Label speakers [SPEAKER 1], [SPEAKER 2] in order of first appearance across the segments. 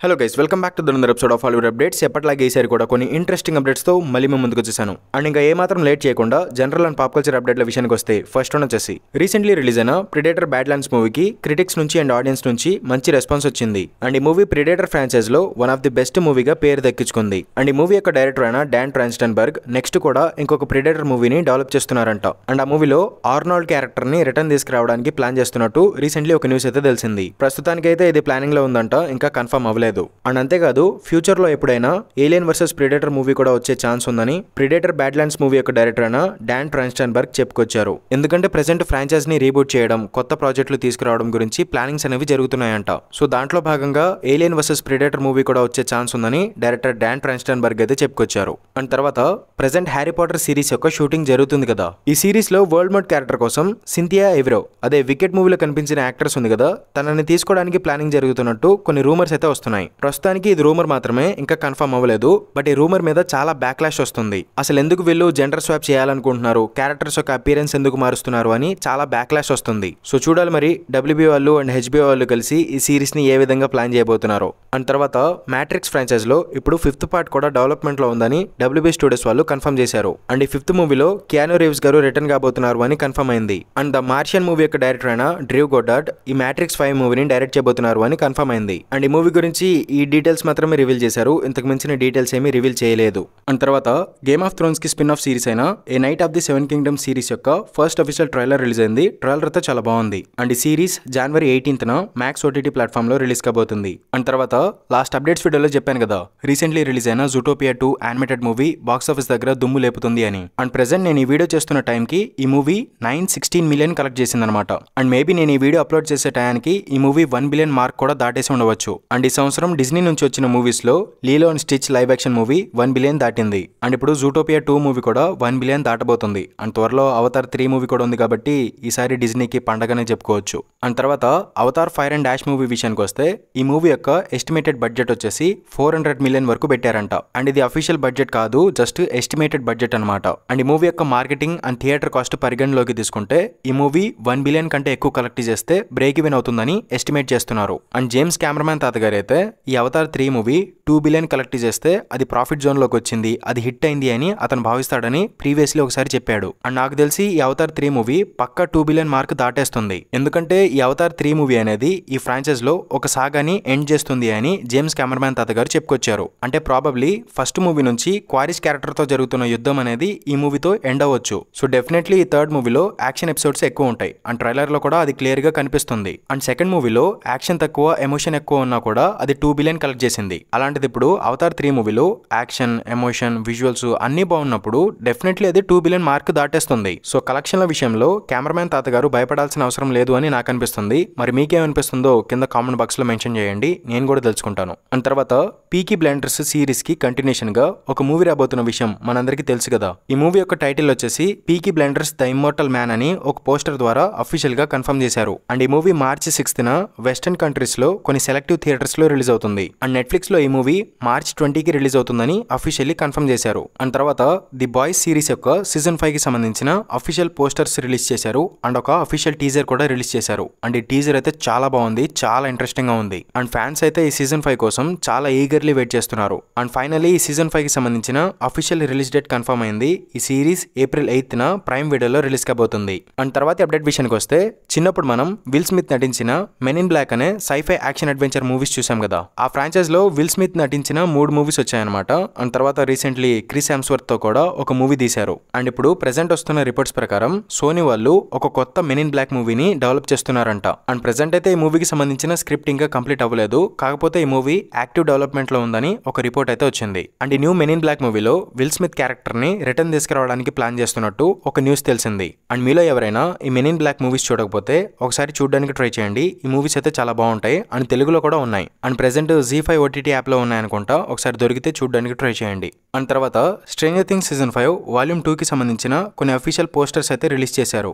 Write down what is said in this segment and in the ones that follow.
[SPEAKER 1] Hello guys, welcome back to the another episode of Hollywood updates. ఎప్పటిలాగే ఈసారి కూడా కొన్ని ఇంట్రెస్టింగ్ అప్డేట్స్తో మళ్ళీ మేము ముందుకు వచ్చేసాను. అండ్ ఇంకా ఏమాత్రం లేట్ చేయకుండా జనరల్ అండ్ పాప్ కల్చర్ అప్డేట్ల విషయానికి వస్తే ఫస్ట్ వన్ వచ్చేసి రీసెంట్లీ రిలీజ్ అయిన ప్రిడేటర్ బ్యాడ్లాండ్స్ మూవీకి క్రిటిక్స్ నుంచి అండ్ ఆడియన్స్ నుంచి మంచి రెస్పాన్స్ వచ్చింది. అండ్ ఈ మూవీ ప్రిడేటర్ ఫ్రాంచైజ్ లో వన్ ఆఫ్ ది బెస్ట్ మూవీగా పేరు దక్కించుకుంది. అండ్ ఈ మూవీ యొక్క డైరెక్టర్ అయిన డాన్ ట్రాన్స్టన్బర్గ్ నెక్స్ట్ కూడా ఇంకొక ప్రిడేటర్ మూవీని డెవలప్ చేస్తున్నారంట. అండ్ ఆ మూవీలో ఆర్నాల్డ్ క్యారెక్టర్ ని రిటర్న్ తీసుకురావడానికి ప్లాన్ చేస్తున్నట్టు రీసెంట్లీ ఒక న్యూస్ అయితే తెలిసింది. ప్రస్తుతానికైతే ఇది ప్లానింగ్ లో ఉందంట, ఇంకా కన్ఫర్మ్ అవ్వలేదు. అండ్ అంతేకాదు ఫ్యూచర్ లో ఎప్పుడైనా ఏలియన్ వర్సెస్ ప్రిడేటర్ మూవీ కూడా వచ్చే ఛాన్స్ ఉందని ప్రిడేటర్ బ్యాడ్లాండ్స్ మూవీ యొక్క డైరెక్టర్ అయిన డాన్ ట్రాన్స్టన్బర్గ్ చెప్పుకొచ్చారు. ఎందుకంటే ప్రెసెంట్ ఫ్రాంచైజ్ ని రీబూట్ చేయడం, కొత్త ప్రాజెక్టులు తీసుకురావడం గురించి ప్లానింగ్స్ అనేవి జరుగుతున్నాయంట. సో దాంట్లో భాగంగా ఏలియన్ వర్సెస్ ప్రిడేటర్ మూవీ కూడా వచ్చే ఛాన్స్ ఉందని డైరెక్టర్ డాన్ ట్రాన్స్టన్బర్గ్ అయితే చెప్పుకొచ్చారు. అండ్ తర్వాత ప్రెసెంట్ హ్యారీ పాటర్ సిరీస్ యొక్క షూటింగ్ జరుగుతుంది కదా. ఈ సిరీస్ లో వరల్డ్ మోడ్ క్యారెక్టర్ కోసం సింథియా ఎవరో, అదే వికెట్ మూవీలో కనిపించిన యాక్ట్రెస్ ఉంది కదా, తనని తీసుకోవడానికి ప్లానింగ్ జరుగుతున్నట్టు కొన్ని రూమర్స్ అయితే వస్తున్నాయి. ప్రస్తుతానికి ఇది రూమర్ మాత్రమే, ఇంకా కన్ఫర్మ్ అవ్వలేదు. బట్ ఈ రూమర్ మీద చాలా బ్యాక్లాష్ వస్తుంది. అసలు ఎందుకు వీళ్ళు జెండర్ స్వాప్ చేయాలనుకుంటున్నారు, క్యారెక్టర్స్ యొక్క అపియరెన్స్ ఎందుకు మారుస్తున్నారు అని చాలా బ్యాక్లాష్ వస్తుంది. సో చూడాలి మరి WB వాళ్ళు అండ్ HBO వాళ్ళు కలిసి ఈ సిరీస్ ని ఏ విధంగా ప్లాన్ చేయబోతున్నారు. అండ్ తర్వాత మ్యాట్రిక్స్ ఫ్రాంచైజ్ లో ఇప్పుడు 5th పార్ట్ కూడా డెవలప్మెంట్ లో ఉందని WB స్టూడియోస్ వాళ్ళు కన్ఫర్మ్ చేశారు. అండ్ ఈ 5th మూవీలో కియానూ రీవ్స్ గారు రిటర్న్ కాబోతున్నారు అని కన్ఫర్మ్ అయింది. అండ్ ద మార్షియన్ మూవీ యొక్క డైరెక్టర్ అయిన డ్రూ గోడార్డ్ ఈ మ్యాట్రిక్స్ 5 మూవీని డైరెక్ట్ చేయబోతున్నారు అని కన్ఫర్మ్ అయింది. అండ్ ఈ మూవీ గురించి ఈ డీటెయిల్స్ మాత్రమే రివీల్ చేశారు, ఇంతకు మించిన డీటెయిల్స్ ఏమీ రివీల్ చేయలేదు. అండ్ తర్వాత గేమ్ ఆఫ్ థ్రోన్స్ కి స్పిన్ ఆఫ్ సిరీస్ అయిన a knight of the 7 kingdoms series యొక్క ఫస్ట్ అఫీషియల్ ట్రైలర్ రిలీజ్ అయింది. ట్రైలర్ అయితే చాలా బాగుంది. అండ్ ఈ series January 18th Max OTT platform లో రిలీజ్ కాబోతుంది. అండ్ తర్వాత లాస్ట్ అప్డేట్స్ వీడియోలో చెప్పాను కదా, రీసెంట్లీ రిలీజ్ అయిన Zootopia 2 animated movie box office దగ్గర దుమ్ము లేపుతుంది అని. అండ్ ప్రెసెంట్ నేను ఈ వీడియో చేస్తున్న టైంకి ఈ మూవీ 916 మిలియన్ కలెక్ట్ చేసిందనమాట. అండ్ మేబీ నేను ఈ వీడియో అప్లోడ్ చేసే టైంకి ఈ మూవీ 1 బిలియన్ మార్క్ కూడా దాటేసి ఉండవచ్చు. అండ్ ఈ సంవత్సరం డిజ్నీ నుంచి వచ్చిన మూవీస్ లో Lilo and Stitch live action movie 1 billion దాటింది. అండ్ ఇప్పుడు జూటోపియా 2 మూవీ కూడా 1 బిలియన్ దాటబోతుంది. అండ్ త్వరలో అవతార్ 3 మూవీ కూడా ఉంది కాబట్టి ఈసారి డిజ్నీకి పండగనే చెప్పుకోవచ్చు. అండ్ తర్వాత Avatar fire and ash movie విషయానికి వస్తే ఈ మూవీ యొక్క ఎస్టిమేటెడ్ బడ్జెట్ వచ్చేసి 400 మిలియన్ వరకు పెట్టారంట. అండ్ ఇది అఫీషియల్ బడ్జెట్ కాదు, జస్ట్ ఎస్టిమేటెడ్ బడ్జెట్ అనమాట. అండ్ ఈ మూవీ యొక్క మార్కెటింగ్ అండ్ థియేటర్ కాస్ట్ పరిగణలోకి తీసుకుంటే ఈ మూవీ 1 బిలియన్ కంటే ఎక్కువ కలెక్ట్ చేస్తే బ్రేక్ ఈవెన్ అవుతుందని ఎస్టిమేట్ చేస్తున్నారు. అండ్ జేమ్స్ కెమెరామ్యాన్ తాతగారు అయితే ఈ అవతార్ 3 మూవీ 2 బిలియన్ కలెక్ట్ చేస్తే అది ప్రాఫిట్ జోన్ లోకి వచ్చింది, అది హిట్ అయింది అని అతను భావిస్తాడని ప్రీవియస్లీ ఒకసారి చెప్పాడు. అండ్ నాకు తెలిసి ఈ అవతార్ 3 మూవీ పక్కా 2 బిలియన్ మార్క్ దాటేస్తుంది. ఎందుకంటే ఈ అవతార్ 3 మూవీ అనేది ఈ ఫ్రాంచైజ్ లో ఒక సాగాని ఎండ్ చేస్తుంది అని జేమ్స్ కెమెరామ్యాన్ తాతగారు చెప్పుకొచ్చారు. అంటే ప్రాబబ్లీ ఫస్ట్ మూవీ నుంచి క్వారిస్ క్యారెక్టర్ తో జరుగుతున్న యుద్ధం అనేది ఈ మూవీతో ఎండ్ అవ్వచ్చు. సో డెఫినెట్లీ ఈ థర్డ్ మూవీలో యాక్షన్ ఎపిసోడ్స్ ఎక్కువ ఉంటాయి. అండ్ ట్రైలర్ లో కూడా అది క్లియర్ గా కనిపిస్తుంది. అండ్ సెకండ్ మూవీలో యాక్షన్ తక్కువ, ఎమోషన్ ఎక్కువ ఉన్నా కూడా అది 2 బిలియన్ కలెక్ట్ చేసింది. అలాంటిది ఇప్పుడు అవతార్ 3 మూవీలో యాక్షన్, ఎమోషన్, విజువల్స్ అన్ని బాగున్నప్పుడు డెఫినెట్లీ అది 2 బిలియన్ మార్క్ దాటేస్తుంది. సో కలెక్షన్ల విషయంలో కెమెరామ్యాన్ తాతగారు భయపడాల్సిన అవసరం లేదు అని నాకు అనిపిస్తుంది. మరి మీకేమనిపిస్తుందో కింద కామెంట్ బాక్స్ లో మెన్షన్ చేయండి, నేను కూడా తెలుసుకుంటాను. అండ్ తర్వాత పీకీ బ్లైండర్స్ సిరీస్ కి కంటిన్యూషన్ గా ఒక మూవీ రాబోతున్న విషయం మనందరికీ తెలుసు కదా. ఈ మూవీ యొక్క టైటిల్ వచ్చేసి peaky blinders the immortal man అని ఒక పోస్టర్ ద్వారా అఫీషియల్ గా కన్ఫర్మ్ చేశారు. అండ్ ఈ movie March 6th western countries లో కొన్ని సెలెక్టివ్ థియేటర్స్ లో రిలీజ్ అవుతుంది. అండ్ నెట్ఫ్లిక్స్ లో ఈ మూవీ March 20కి రిలీజ్ అవుతుందని అఫీషియల్లీ కన్ఫర్మ్ చేశారు. అండ్ తర్వాత ది బాయ్స్ సిరీస్ యొక్క సీజన్ 5 కి సంబంధించిన అఫీషియల్ పోస్టర్స్ రిలీజ్ చేశారు. అండ్ ఒక అఫీషియల్ టీజర్ కూడా రిలీజ్ చేశారు. అండ్ ఈ టీజర్ అయితే చాలా బాగుంది, చాలా ఇంట్రెస్టింగ్ గా ఉంది. అండ్ ఫ్యాన్స్ అయితే ఈ సీజన్ 5 కోసం చాలా ఈగర్లీ వెయిట్ చేస్తున్నారు. అండ్ ఫైనల్లీ ఈ సీజన్ 5 కి సంబంధించిన అఫీషియల్ రిలీజ్ డేట్ కన్ఫర్మ్ అయింది. ఈ సిరీస్ April 8th ప్రైమ్ వీడియోలో రిలీజ్ కాబోతుంది. అండ్ తర్వాత అప్డేట్ విషయానికి వస్తే చిన్నప్పుడు మనం విల్ స్మిత్ నటించిన మెన్ ఇన్ బ్లాక్ అనే సైఫై యాక్షన్ అడ్వెంచర్ మూవీస్ చూసాం కదా. ఆ ఫ్రాంచైజ్ లో విల్ స్మిత్ నటించిన 3 మూవీస్ వచ్చాయన్నమాట. అండ్ తర్వాత రీసెంట్లీ క్రిస్ హెమ్స్వర్త్ తో కూడా ఒక మూవీ తీశారు. అండ్ ఇప్పుడు ప్రెసెంట్ వస్తున్న రిపోర్ట్స్ ప్రకారం సోనీ వాళ్ళు ఒక కొత్త మెన్ ఇన్ బ్లాక్ మూవీని డెవలప్ చేస్తున్నారంట. అండ్ ప్రెసెంట్ అయితే ఈ మూవీకి సంబంధించిన స్క్రిప్ట్ ఇంకా కంప్లీట్ అవ్వలేదు, కాకపోతే ఈ మూవీ యాక్టివ్ డెవలప్మెంట్ లో ఉందని ఒక రిపోర్ట్ అయితే వచ్చింది. అండ్ ఈ న్యూ మెన్ ఇన్ బ్లాక్ మూవీలో విల్ స్మిత్ క్యారెక్టర్ ని రిటర్న్ తీసుకురావడానికి ప్లాన్ చేస్తున్నట్టు ఒక న్యూస్ తెలిసింది. అండ్ మీలో ఎవరైనా ఈ మెన్ ఇన్ బ్లాక్ మూవీస్ చూడకపోతే ఒకసారి చూడడానికి ట్రై చేయండి. ఈ మూవీస్ అయితే చాలా బాగుంటాయి అండ్ తెలుగులో కూడా ఉన్నాయి. And present ZEE5 OTT app లో ఉన్నాయనుకుంటా, ఒకసారి దొరికితే చూడడానికి ట్రై చేయండి. అండ్ తర్వాత స్ట్రేంజర్ థింగ్స్ సీజన్ 5 వాల్యూమ్ 2 కి సంబంధించిన కొన్ని అఫీషియల్ పోస్టర్స్ అయితే రిలీజ్ చేశారు.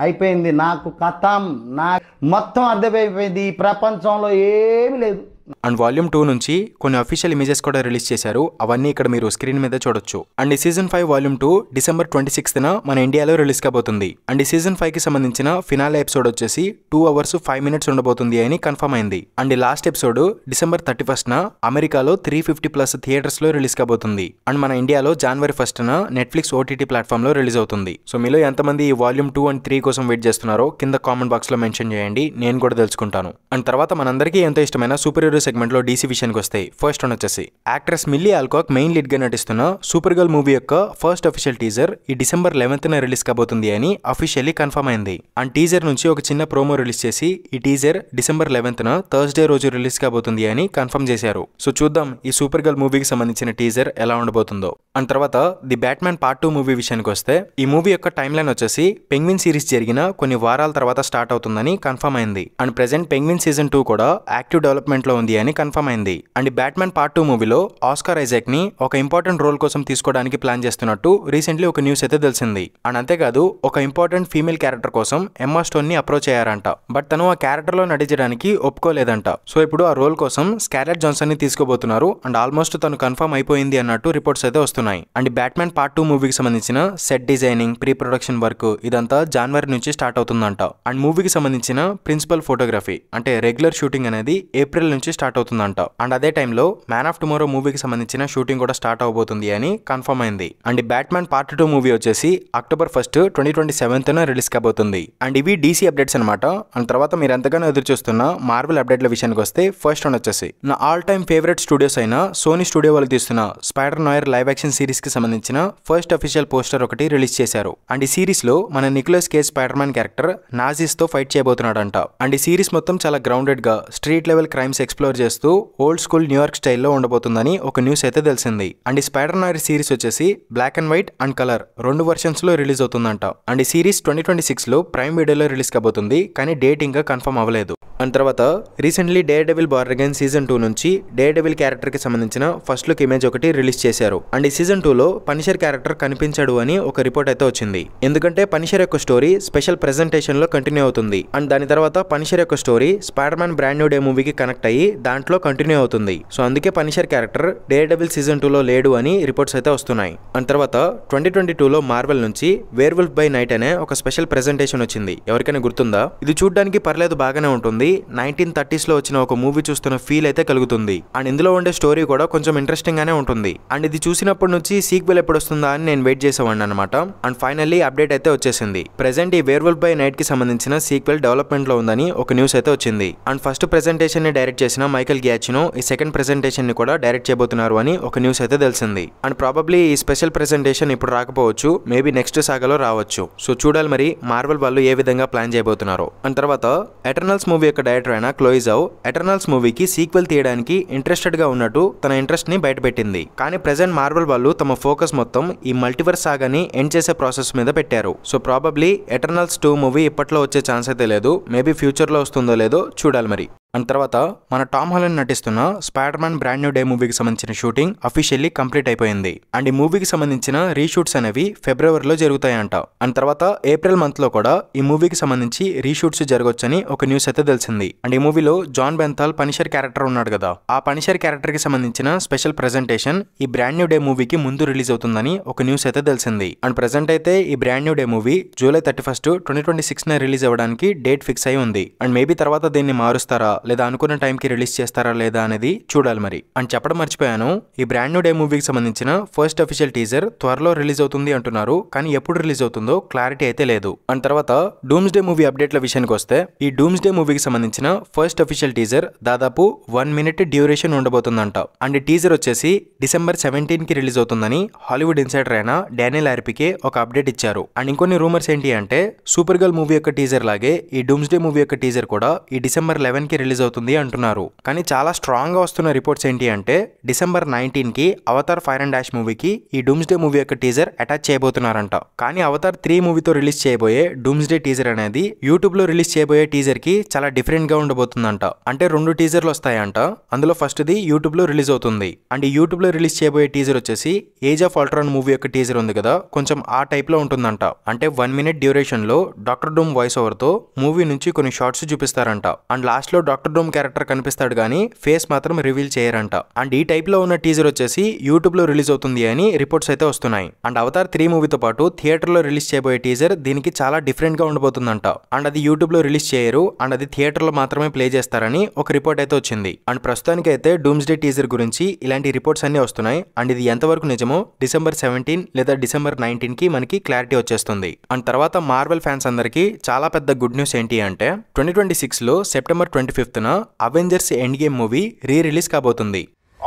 [SPEAKER 2] అయిపోయింది, నాకు కథం, నా మొత్తం అర్థమైపోయింది. ఈ ప్రపంచంలో ఏమి లేదు,
[SPEAKER 1] అండ్ వాల్యూమ్ 2 నుంచి కొన్ని అఫీషియల్ ఇమేజెస్ కూడా రిలీజ్ చేశారు. అవన్నీ ఇక్కడ మీరు స్క్రీన్ మీద చూడొచ్చు. అండ్ ఈ సీజన్ 5 వాల్యూమ్ 2 డిసెంబర్ 26న మన ఇండియాలో రిలీజ్ కాబోతుంది. అండ్ ఈ సీజన్ 5 కి సంబంధించిన ఫినాలే ఎపిసోడ్ వచ్చేసి 2 hours 5 minutes ఉండబోతుంది అని కన్ఫర్మ్ అయింది. అండ్ ఈ లాస్ట్ ఎపిసోడ్ డిసెంబర్ 31న అమెరికాలో 350+ థియేటర్స్ లో రిలీజ్ కాబోతుంది. అండ్ మన ఇండియాలో జనవరి 1న నెట్ఫ్లిక్స్ OTT ప్లాట్ఫామ్ లో రిలీజ్ అవుతుంది. సో మీలో ఎంతమంది ఈ వాల్యూమ్ 2 అండ్ 3 కోసం వెయిట్ చేస్తున్నారో కింద కామెంట్ బాక్స్ లో మెన్షన్ చేయండి, నేను కూడా తెలుసుకుంటాను. అండ్ తర్వాత మనందరికీ ఎంతో ఇష్టమైన సూపర్ హీరో సెగ్మెంట్ లో DC విషయానికి వస్తాయి. ఫస్ట్ వన్ వచ్చేసి యాక్ట్రెస్ మిల్లీ ఆల్కాక్ మెయిన్ లీడ్ గా నటిస్తున్న సూపర్ గర్ల్ మూవీ యొక్క ఫస్ట్ అఫీషియల్ టీజర్ ఈ డిసెంబర్ 11న రిలీజ్ కాబోతుంది అని అఫీషియల్లీ కన్ఫర్మ్ అయింది. అండ్ టీజర్ నుంచి ఒక చిన్న ప్రోమో రిలీజ్ చేసి ఈ టీజర్ డిసెంబర్ 11న థర్స్డే రోజు రిలీజ్ కాబోతుంది అని కన్ఫర్మ్ చేశారు. సో చూద్దాం ఈ సూపర్ గర్ల్ మూవీకి సంబంధించిన టీజర్ ఎలా ఉండబోతుందో. అండ్ తర్వాత ది బ్యాట్మ్యాన్ పార్ట్ 2 మూవీ విషయానికి వస్తే ఈ మూవీ యొక్క టైమ్ లైన్ వచ్చేసి పెంగ్విన్ సిరీస్ జరిగిన కొన్ని వారాల తర్వాత స్టార్ట్ అవుతుందని కన్ఫర్మ్ అయింది. అండ్ ప్రెజెంట్ పెంగ్విన్ సీజన్ 2 కూడా యాక్టివ్ డెవలప్మెంట్ లో ఉంది అని కన్ఫర్మ్ అయింది. అండ్ బ్యాట్మ్యాన్ పార్ట్ 2 మూవీలో ఆస్కార్ ఐజాక్ ని ఒక ఇంపార్టెంట్ రోల్ కోసం తీసుకోవడానికి ప్లాన్ చేస్తున్నట్టు రీసెంట్లీ ఒక న్యూస్ అయితే తెలిసింది. అండ్ అంతేకాదు ఒక ఇంపార్టెంట్ ఫీమేల్ క్యారెక్టర్ కోసం ఎమ్మా స్టోన్ ని అప్రోచ్ అయ్యారంట. బట్ తను ఆ క్యారెక్టర్ లో నటించడానికి ఒప్పుకోలేదంట. సో ఇప్పుడు ఆ రోల్ కోసం స్కార్లెట్ జాన్సన్ ని తీసుకోబోతున్నారు. అండ్ ఆల్మోస్ట్ తను కన్ఫర్మ్ అయిపోయింది అన్నట్టు రిపోర్ట్స్ అయితే వస్తున్నాయి. అండ్ బ్యాట్మ్యాన్ పార్ట్ 2 మూవీకి సంబంధించిన set designing, pre production work ఇదంతా జనవరి నుంచి స్టార్ట్ అవుతుందంట. అండ్ మూవీకి సంబంధించిన ప్రిన్సిపల్ ఫోటోగ్రఫీ అంటే రెగ్యులర్ షూటింగ్ అనేది ఏప్రిల్ నుంచి స్టార్ట్ అవుతుందంట. అండ్ అదే టైంలో మ్యాన్ ఆఫ్ టుమారో మూవీకి సంబంధించిన షూటింగ్ కూడా స్టార్ట్ అవబోతుంది అని కన్ఫర్మ్ అయింది. అండ్ బ్యాట్మ్యాన్ పార్ట్ 2 మూవీ వచ్చేసి అక్టోబర్ 1, 2027న రిలీజ్ కాబోతుంది. అండ్ ఇవి DC అప్డేట్స్ అనమాట. అండ్ తర్వాత మీరు ఎంతగానో ఎదురు చూస్తున్న మార్వెల్ అప్డేట్ల విషయానికి వస్తే ఫస్ట్ వన్ వచ్చేసి నా ఆల్ టైమ్ ఫేవరెట్ స్టూడియోస్ అయిన సోనీ స్టూడియో వాళ్ళు తీస్తున్న spider knower live action series కి సంబంధించిన ఫస్ట్ అఫీషియల్ పోస్టర్ ఒకటి రిలీజ్ చేశారు. అండ్ ఈ సిరీస్ లో మన Nicholas cage spider man character Nazis తో ఫైట్ చేయబోతున్నాడంట. అండ్ ఈ సిరీస్ మొత్తం చాలా గ్రౌండెడ్ గా స్ట్రీట్ లెవెల్ క్రైమ్స్ ఎక్స్ప్లోర్ చేస్తూ ఓల్డ్ స్కూల్ న్యూయార్క్ స్టైల్లో ఉండబోతుందని ఒక న్యూస్ అయితే తెలిసింది. అండ్ ఈ స్పైడర్ నోయర్ సిరీస్ వచ్చేసి black and white and colour 2 versions లో రిలీజ్ అవుతుందంట. అండ్ ఈ సిరీస్ 2026లో ప్రైమ్ వీడియోలో రిలీజ్ కాబోతుంది, కానీ డేట్ ఇంకా కన్ఫర్మ్ అవ్వలేదు. అండ్ తర్వాత recently dare devil born again season 2 నుంచి డేర్ డెవిల్ క్యారెక్టర్ కి సంబంధించిన ఫస్ట్ లుక్ ఇమేజ్ ఒకటి రిలీజ్ చేశారు. అండ్ ఈ సీజన్ 2లో పనిషర్ క్యారెక్టర్ కనిపించాడు అని ఒక రిపోర్ట్ అయితే వచ్చింది. ఎందుకంటే పనిషర్ యొక్క స్టోరీ స్పెషల్ ప్రెజెంటేషన్ లో కంటిన్యూ అవుతుంది. అండ్ దాని తర్వాత పనిషర్ యొక్క story spider man brand new day మూవీకి కనెక్ట్ అయ్యి దాంట్లో కంటిన్యూ అవుతుంది. సో అందుకే Punisher character dare devil season 2లో లేడు అని రిపోర్ట్స్ అయితే వస్తున్నాయి. అండ్ తర్వాత 2022లో మార్వెల్ నుంచి వేర్ వుల్ఫ్ బై నైట్ అనే ఒక స్పెషల్ ప్రెజెంటేషన్ వచ్చింది. ఎవరికైనా గుర్తుందా? ఇది చూడడానికి పర్లేదు, బాగానే ఉంటుంది. 1930s లో వచ్చిన ఒక మూవీ చూస్తున్న ఫీల్ అయితే కలుగుతుంది. అండ్ ఇందులో ఉండే స్టోరీ కూడా కొంచెం ఇంట్రెస్టింగ్ గానే ఉంటుంది. అండ్ ఇది చూసినప్పటి నుంచి సీక్వెల్ ఎప్పుడు వస్తుందా అని నేను వెయిట్ చేసేవాడిని అనమాట. అండ్ ఫైనల్లీ అప్డేట్ అయితే వచ్చేసింది. ప్రెజెంట్ ఈ వేర్ వుల్ఫ్ బై నైట్ కి సంబంధించిన సీక్వెల్ డెవలప్మెంట్ లో ఉందని ఒక న్యూస్ అయితే వచ్చింది. అండ్ ఫస్ట్ ప్రెజెంటేషన్ ని డైరెక్ట్ చేసిన మైకెల్ గియాచినో ఈ సెకండ్ ప్రెజెంటేషన్ ని కూడా డైరెక్ట్ చేయబోతున్నారు అని ఒక న్యూస్ అయితే తెలిసింది. అండ్ ప్రాబబ్లీ ఈ స్పెషల్ ప్రెజెంటేషన్ ఇప్పుడు రాకపోవచ్చు, మేబీ నెక్స్ట్ సాగాలో రావచ్చు. సో చూడాలి మరి మార్వెల్ వాళ్ళు ఏ విధంగా ప్లాన్ చేయబోతున్నారో. అండ్ తర్వాత ఎటర్నల్స్ మూవీ యొక్క డైరెక్టర్ అయిన క్లోయి జౌ ఎటర్నల్స్ మూవీకి సీక్వెల్ తీయడానికి ఇంట్రెస్టెడ్ గా ఉన్నట్టు తన ఇంట్రెస్ట్ ని బయటపెట్టింది. కానీ ప్రెజెంట్ మార్వెల్ వాళ్ళు తమ ఫోకస్ మొత్తం ఈ మల్టీవర్స్ సాగాని ఎండ్ చేసే ప్రాసెస్ మీద పెట్టారు. సో ప్రాబబ్లీ ఎటర్నల్స్ 2 మూవీ ఇప్పట్లో వచ్చే ఛాన్స్ అయితే లేదు, మేబీ ఫ్యూచర్ లో వస్తుందో లేదో చూడాలి మరి. అండ్ తర్వాత మన టామ్ హాలండ్ నటిస్తున్న spider man brand new day మూవీకి సంబంధించిన షూటింగ్ అఫీషియల్లీ కంప్లీట్ అయిపోయింది. అండ్ ఈ మూవీకి సంబంధించిన రీషూట్స్ అనేవి ఫిబ్రవరిలో జరుగుతాయంట. అండ్ తర్వాత ఏప్రిల్ మంత్ లో కూడా ఈ మూవీకి సంబంధించి రీషూట్స్ జరగొచ్చని ఒక న్యూస్ అయితే తెలిసింది. అండ్ ఈ మూవీలో జాన్ బెంథాల్ పనిషర్ క్యారెక్టర్ ఉన్నాడు కదా, ఆ పనిషర్ క్యారెక్టర్ కి సంబంధించిన స్పెషల్ ప్రెజెంటేషన్ ఈ బ్రాండ్ న్యూ డే మూవీకి ముందు రిలీజ్ అవుతుందని ఒక న్యూస్ అయితే తెలిసింది. అండ్ ప్రెజెంట్ అయితే ఈ brand new day movie July 31, 2026 release అవ్వడానికి డేట్ ఫిక్స్ అయి ఉంది. అండ్ మేబీ తర్వాత దీన్ని మారుస్తారా లేదా అనుకున్న టైంకి రిలీజ్ చేస్తారా లేదా అనేది చూడాలి మరి. అని చెప్పడం మర్చిపోయాను, ఈ బ్రాండ్ న్యూ డే మూవీకి సంబంధించిన ఫస్ట్ అఫీషియల్ టీజర్ త్వరలో రిలీజ్ అవుతుంది అంటున్నారు, కానీ ఎప్పుడు రిలీజ్ అవుతుందో క్లారిటీ అయితే లేదు. అండ్ తర్వాత డూమ్స్ డే మూవీ అప్డేట్ల విషయానికి వస్తే ఈ డూమ్స్ డే మూవీకి సంబంధించిన ఫస్ట్ అఫీషియల్ టీజర్ దాదాపు 1 minute డ్యూరేషన్ ఉండబోతుందంట. అండ్ ఈ టీజర్ వచ్చేసి డిసెంబర్ 17కి రిలీజ్ అవుతుందని హాలీవుడ్ ఇన్సైడర్ అయిన డానియల్ ఆర్పికే ఒక అప్డేట్ ఇచ్చారు. అండ్ ఇంకొన్ని రూమర్స్ ఏంటి అంటే సూపర్ గర్ల్ మూవీ యొక్క టీజర్ లాగే ఈ డూమ్స్ డే మూవీ యొక్క టీజర్ కూడా ఈ డిసెంబర్ 11కి రిలీజ్ అవుతుంది అంటున్నారు. కానీ చాలా స్ట్రాంగ్ గా వస్తున్న రిపోర్ట్స్ ఏంటి అంటే డిసెంబర్ 19కి అవతార్ ఫైర్ అండ్ డాష్ మూవీకి ఈ డూమ్స్ డే మూవీ యొక్క టీజర్ అటాచ్ చేయబోతున్నారంట. కానీ అవతార్ 3 మూవీతో రిలీజ్ చేయబోయే డూమ్స్ డే టీజర్ అనేది యూట్యూబ్ లో రిలీజ్ చేయబోయే టీజర్ కి చాలా డిఫరెంట్ గా ఉండబోతుందంట. అంటే 2 టీజర్లు వస్తాయంట. అందులో ఫస్ట్ ది యూట్యూబ్ లో రిలీజ్ అవుతుంది. అండ్ ఈ యూట్యూబ్ లో రిలీజ్ చేయబోయే టీజర్ వచ్చేసి ఏజ్ ఆఫ్ అల్ట్రాన్ మూవీ యొక్క టీజర్ ఉంది కదా, కొంచెం ఆ టైప్ లో ఉంటుందంట. అంటే 1 minute డ్యూరేషన్ లో డాక్టర్ డూమ్ వాయిస్ ఓవర్ తో మూవీ నుంచి కొన్ని షార్ట్స్ చూపిస్తారంట. అండ్ లాస్ట్ లో డాక్టర్ డాక్టర్ డూమ్ క్యారెక్టర్ కనిపిస్తాడు కానీ ఫేస్ మాత్రం రివీల్ చేయరంట. అండ్ ఈ టైప్ లో ఉన్న టీజర్ వచ్చేసి యూట్యూబ్ లో రిలీజ్ అవుతుంది అని రిపోర్ట్స్ అయితే వస్తున్నాయి. అండ్ అవతార్ 3 మూవీతో పాటు థియేటర్ లో రిలీజ్ చేయబోయే టీజర్ దీనికి చాలా డిఫరెంట్ గా ఉండబోతుందంట. అండ్ అది యూట్యూబ్ లో రిలీజ్ చేయరు, అండ్ అది థియేటర్ లో మాత్రమే ప్లే చేస్తారని ఒక రిపోర్ట్ అయితే వచ్చింది. అండ్ ప్రస్తుతానికి అయితే డూమ్స్డే టీజర్ గురించి ఇలాంటి రిపోర్ట్స్ అన్ని వస్తున్నాయి. అండ్ ఇది ఎంతవరకు నిజమో డిసెంబర్ 17 లేదా డిసెంబర్ 19 కి మనకి క్లారిటీ వచ్చేస్తుంది. అండ్ తర్వాత మార్వెల్ ఫ్యాన్స్ అందరికి చాలా పెద్ద గుడ్ న్యూస్ ఏంటి అంటే 2026 లో సెప్టెంబర్ 25న Avengers endgame movie re release కాబోతుంది.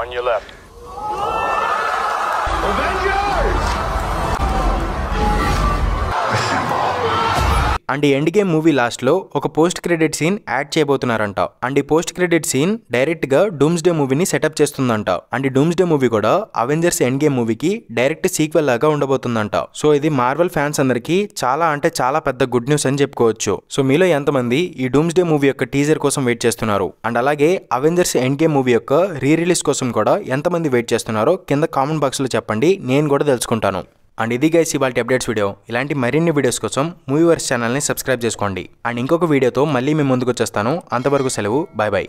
[SPEAKER 2] On your left.
[SPEAKER 1] And endgame movie last లో ఒక పోస్ట్ క్రెడిట్ సీన్ యాడ్ చేయబోతున్నారంట. అండ్ ఈ పోస్ట్ క్రెడిట్ సీన్ డైరెక్ట్ గా డూమ్స్డే మూవీని సెటప్ చేస్తుందంట. అండ్ ఈ డూమ్స్డే మూవీ కూడా అవెంజర్స్ ఎండ్ గేమ్ మూవీకి డైరెక్ట్ సీక్వెల్ లాగా ఉండబోతుందంట. సో ఇది మార్వెల్ ఫ్యాన్స్ అందరికి చాలా అంటే చాలా పెద్ద గుడ్ న్యూస్ అని చెప్పుకోవచ్చు. సో మీలో ఎంతమంది ఈ డూమ్స్డే మూవీ యొక్క టీజర్ కోసం వెయిట్ చేస్తున్నారు? అండ్ అలాగే అవెంజర్స్ ఎండ్ గేమ్ మూవీ యొక్క రీ రిలీజ్ కోసం కూడా ఎంతమంది వెయిట్ చేస్తున్నారో కింద కామెంట్ బాక్స్ లో చెప్పండి, నేను కూడా తెలుసుకుంటాను. అండ్ ఇది గైస్ ఇవాళ అప్డేట్స్ వీడియో. ఇలాంటి మరిన్ని వీడియోస్ కోసం మూవీవర్స్ ఛానల్ని సబ్స్క్రైబ్ చేసుకోండి. అండ్ ఇంకొక వీడియోతో మళ్ళీ మీ ముందుకు వచ్చేస్తాను. అంతవరకు సెలవు, బాయ్ బాయ్.